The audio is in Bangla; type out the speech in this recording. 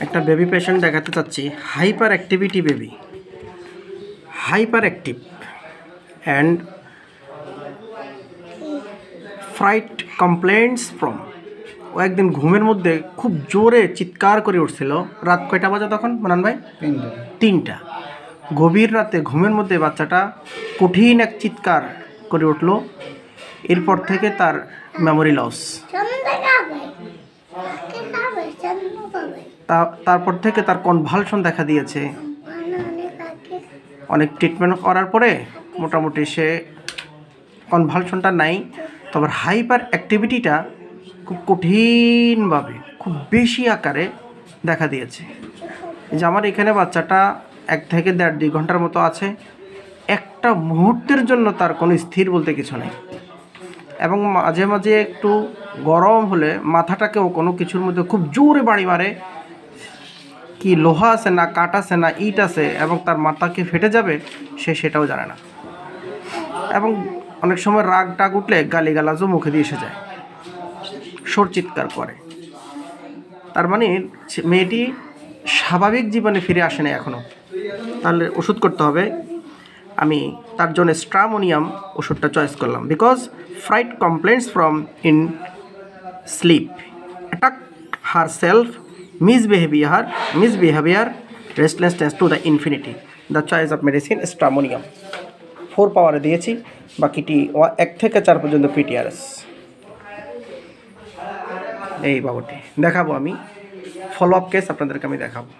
একটা বেবি পেশেন্ট দেখাতে চাচ্ছি, hyperactivity baby, hyperactive and fright complaints from. ও একদিন ঘুমের মধ্যে খুব জোরে চিৎকার করে উঠছিল। রাত কয়টা বাজে তখন মানান ভাই? 3টা। গভীর রাতে ঘুমের মধ্যে বাচ্চাটা কঠিন এক চিৎকার করে উঠল। এরপর থেকে তার মেমোরি লস। তারপর থেকে তার কনভালশন দেখা দিয়েছে। অনেক ট্রিটমেন্ট করার পরে মোটামুটি সে কনভালশনটা নাই, তবে হাইপার অ্যাক্টিভিটিটা খুব কঠিনভাবে খুব বেশি আকারে দেখা দিয়েছে। যে আমার এখানে বাচ্চাটা 1 থেকে 1.5-2 ঘন্টার মতো আছে, একটা মুহূর্তের জন্য তার কোনো স্থির বলতে কিছু নেই, এবং মাঝে মাঝে একটু গরম হলে মাথাটাকেও কোনো কিছুর মধ্যে খুব জোরে বাড়ি মারে, কি লোহা আছে না কাঠ আছে না ইট আছে, এবং তার মাথাকে ফেটে যাবে সে সেটাও জানে না। এবং অনেক সময় রাগ টাগ উঠলে গালিগালাজও মুখে দিয়ে এসে যায়, সোর চিৎকার করে। তার মানে মেয়েটি স্বাভাবিক জীবনে ফিরে আসে না এখনও। তাহলে ওষুধ করতে হবে। আমি তার জন্য স্ট্রামোনিয়াম ওষুধটা চয়েস করলাম, because fright complaints from in sleep, attack her self, misbehavior, restlessness to the infinity. The choice of medicine stramonium 4 পাওয়ারে দিয়েছি, বাকিটি 1 থেকে 4 পর্যন্ত PTRS। এই বাবুটি দেখাবো আমি, ফলো আপ কেস আপনাদেরকে আমি দেখাবো।